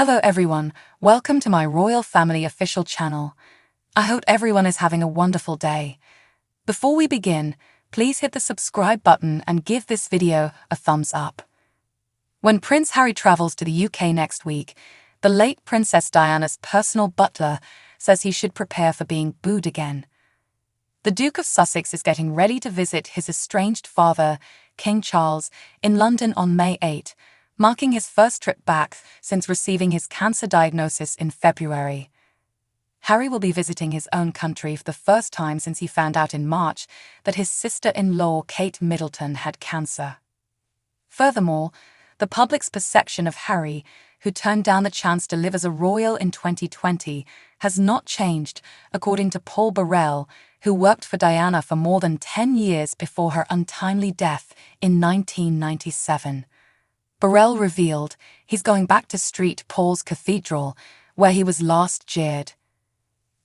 Hello everyone, welcome to my Royal Family official channel. I hope everyone is having a wonderful day. Before we begin, please hit the subscribe button and give this video a thumbs up. When Prince Harry travels to the UK next week, the late Princess Diana's personal butler says he should prepare for being booed again. The Duke of Sussex is getting ready to visit his estranged father, King Charles, in London on May 8, marking his first trip back since receiving his cancer diagnosis in February. Harry will be visiting his own country for the first time since he found out in March that his sister-in-law Kate Middleton had cancer. Furthermore, the public's perception of Harry, who turned down the chance to live as a royal in 2020, has not changed, according to Paul Burrell, who worked for Diana for more than 10 years before her untimely death in 1997. Burrell revealed he's going back to St. Paul's Cathedral, where he was last jeered.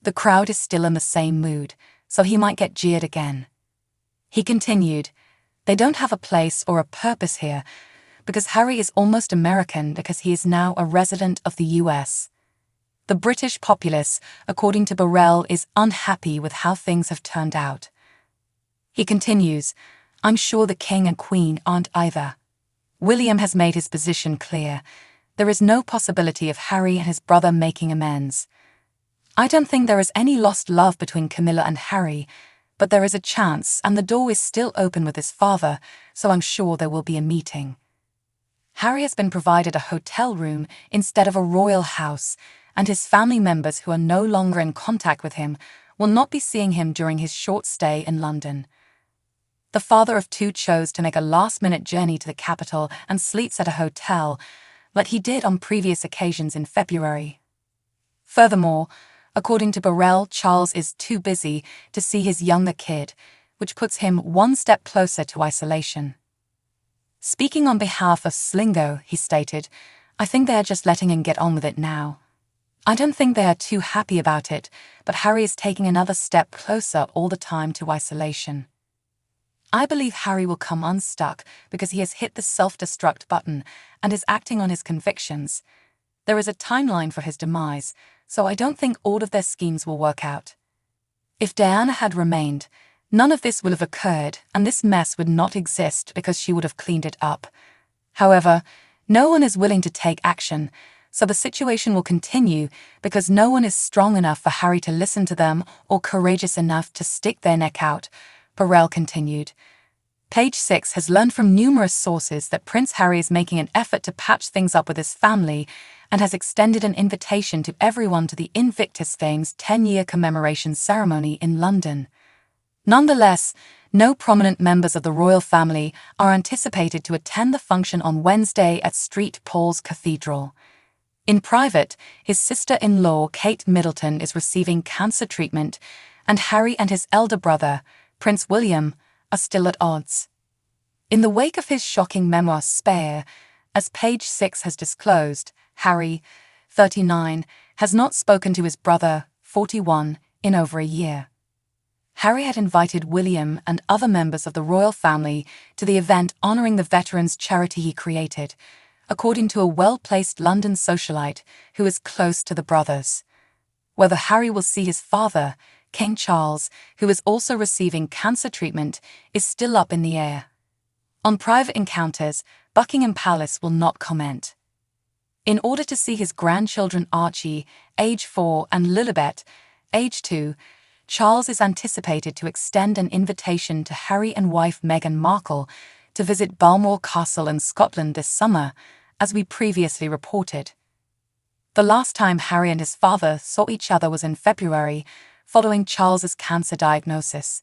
The crowd is still in the same mood, so he might get jeered again. He continued, "They don't have a place or a purpose here, because Harry is almost American because he is now a resident of the US. The British populace, according to Burrell, is unhappy with how things have turned out." He continues, "I'm sure the King and Queen aren't either. William has made his position clear. There is no possibility of Harry and his brother making amends. I don't think there is any lost love between Camilla and Harry, but there is a chance, and the door is still open with his father, so I'm sure there will be a meeting. Harry has been provided a hotel room instead of a royal house, and his family members who are no longer in contact with him will not be seeing him during his short stay in London. The father of two chose to make a last-minute journey to the capital and sleeps at a hotel, like he did on previous occasions in February. Furthermore, according to Burrell, Charles is too busy to see his younger kid, which puts him one step closer to isolation. Speaking on behalf of Slingo, he stated, "I think they are just letting him get on with it now. I don't think they are too happy about it, but Harry is taking another step closer all the time to isolation. I believe Harry will come unstuck because he has hit the self-destruct button and is acting on his convictions. There is a timeline for his demise, so I don't think all of their schemes will work out. If Diana had remained, none of this would have occurred and this mess would not exist because she would have cleaned it up. However, no one is willing to take action, so the situation will continue because no one is strong enough for Harry to listen to them or courageous enough to stick their neck out," Burrell continued. Page 6 has learned from numerous sources that Prince Harry is making an effort to patch things up with his family and has extended an invitation to everyone to the Invictus Fame's 10-year commemoration ceremony in London. Nonetheless, no prominent members of the royal family are anticipated to attend the function on Wednesday at St. Paul's Cathedral. In private, his sister-in-law Kate Middleton is receiving cancer treatment, and Harry and his elder brother, Prince William, are still at odds. In the wake of his shocking memoir Spare, as Page 6 has disclosed, Harry, 39, has not spoken to his brother, 41, in over a year. Harry had invited William and other members of the royal family to the event honoring the veterans charity he created, according to a well-placed London socialite who is close to the brothers. Whether Harry will see his father, King Charles, who is also receiving cancer treatment, is still up in the air. On private encounters, Buckingham Palace will not comment. In order to see his grandchildren Archie, age 4, and Lilibet, age 2, Charles is anticipated to extend an invitation to Harry and wife Meghan Markle to visit Balmoral Castle in Scotland this summer, as we previously reported. The last time Harry and his father saw each other was in February, following Charles's cancer diagnosis.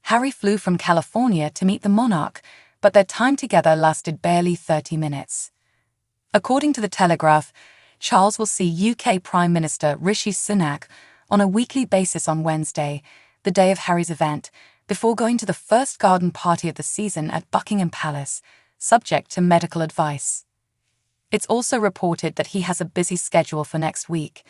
Harry flew from California to meet the monarch, but their time together lasted barely 30 minutes. According to The Telegraph, Charles will see UK Prime Minister Rishi Sunak on a weekly basis on Wednesday, the day of Harry's event, before going to the first garden party of the season at Buckingham Palace, subject to medical advice. It's also reported that he has a busy schedule for next week.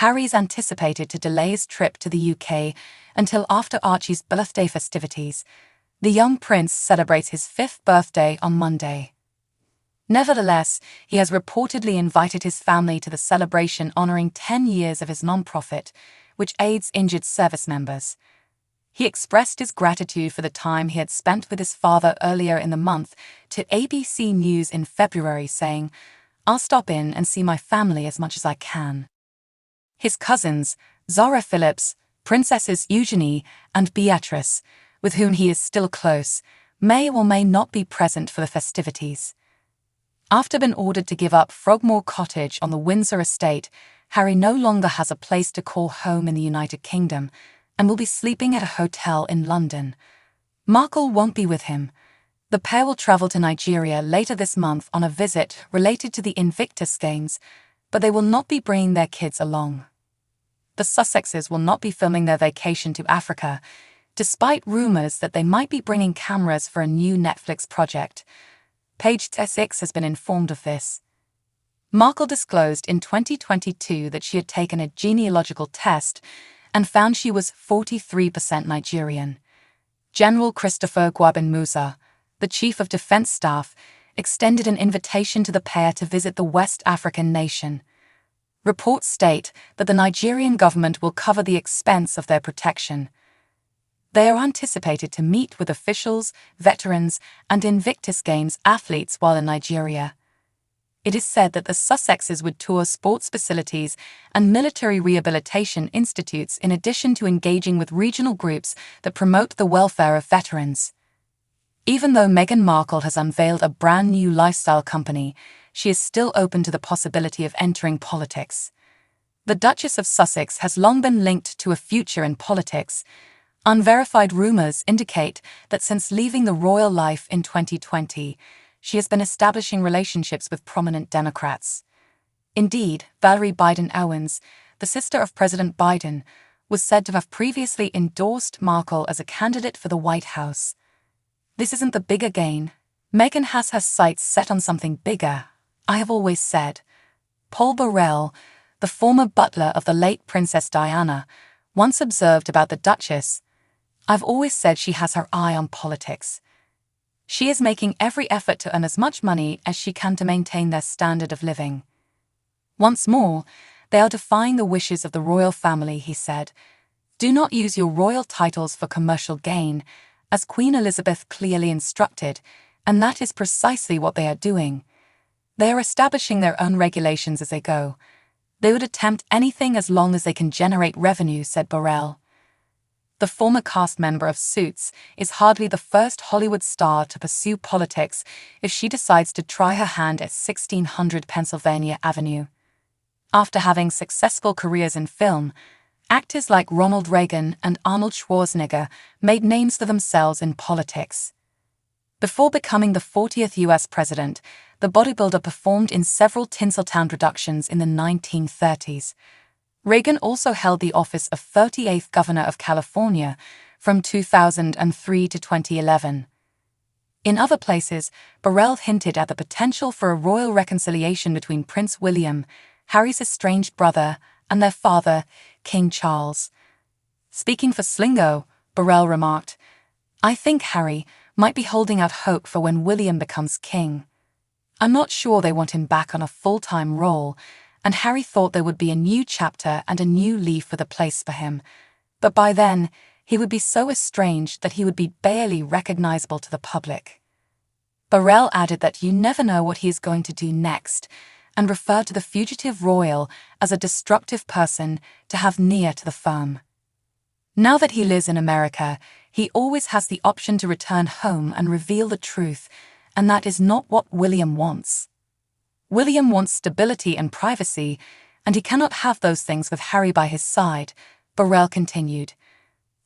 Harry is anticipated to delay his trip to the UK until after Archie's birthday festivities. The young prince celebrates his 5th birthday on Monday. Nevertheless, he has reportedly invited his family to the celebration honoring 10 years of his nonprofit, which aids injured service members. He expressed his gratitude for the time he had spent with his father earlier in the month to ABC News in February, saying, "I'll stop in and see my family as much as I can." His cousins, Zara Phillips, Princesses Eugenie and Beatrice, with whom he is still close, may or may not be present for the festivities. After being ordered to give up Frogmore Cottage on the Windsor estate, Harry no longer has a place to call home in the United Kingdom and will be sleeping at a hotel in London. Markle won't be with him. The pair will travel to Nigeria later this month on a visit related to the Invictus Games, but they will not be bringing their kids along. The Sussexes will not be filming their vacation to Africa, despite rumors that they might be bringing cameras for a new Netflix project. Page 6 has been informed of this. Markle disclosed in 2022 that she had taken a genealogical test and found she was 43% Nigerian. General Christopher Gwabin Musa, the Chief of Defense Staff, extended an invitation to the pair to visit the West African nation. Reports state that the Nigerian government will cover the expense of their protection. They are anticipated to meet with officials, veterans, and Invictus Games athletes while in Nigeria. It is said that the Sussexes would tour sports facilities and military rehabilitation institutes in addition to engaging with regional groups that promote the welfare of veterans. Even though Meghan Markle has unveiled a brand new lifestyle company, she is still open to the possibility of entering politics. The Duchess of Sussex has long been linked to a future in politics. Unverified rumors indicate that since leaving the royal life in 2020, she has been establishing relationships with prominent Democrats. Indeed, Valerie Biden Owens, the sister of President Biden, was said to have previously endorsed Markle as a candidate for the White House. This isn't the bigger gain. Meghan has her sights set on something bigger, I have always said. Paul Burrell, the former butler of the late Princess Diana, once observed about the Duchess, "I've always said she has her eye on politics. She is making every effort to earn as much money as she can to maintain their standard of living." Once more, they are defying the wishes of the royal family, he said. "Do not use your royal titles for commercial gain, as Queen Elizabeth clearly instructed, and that is precisely what they are doing. They are establishing their own regulations as they go. They would attempt anything as long as they can generate revenue," said Burrell. The former cast member of Suits is hardly the first Hollywood star to pursue politics if she decides to try her hand at 1600 Pennsylvania Avenue. After having successful careers in film, actors like Ronald Reagan and Arnold Schwarzenegger made names for themselves in politics. Before becoming the 40th U.S. president, the bodybuilder performed in several Tinseltown productions in the 1930s. Reagan also held the office of 38th Governor of California from 2003 to 2011. In other places, Burrell hinted at the potential for a royal reconciliation between Prince William, Harry's estranged brother, and their father, King Charles. Speaking for Slingo, Burrell remarked, "I think Harry might be holding out hope for when William becomes king. I'm not sure they want him back on a full-time role, and Harry thought there would be a new chapter and a new leaf for the place for him. But by then, he would be so estranged that he would be barely recognizable to the public." Burrell added that you never know what he is going to do next, and referred to the fugitive royal as a destructive person to have near to the firm. Now that he lives in America, he always has the option to return home and reveal the truth, and that is not what William wants. William wants stability and privacy, and he cannot have those things with Harry by his side, Burrell continued.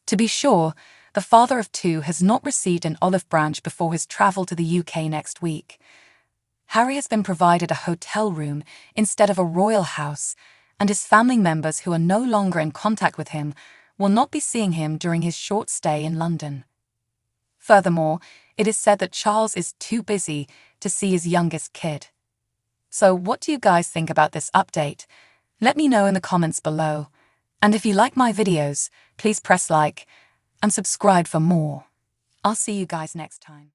To be sure, the father of two has not received an olive branch before his travel to the UK next week. Harry has been provided a hotel room instead of a royal house, and his family members who are no longer in contact with him will not be seeing him during his short stay in London. Furthermore, it is said that Charles is too busy to see his youngest kid. So what do you guys think about this update? Let me know in the comments below. And if you like my videos, please press like and subscribe for more. I'll see you guys next time.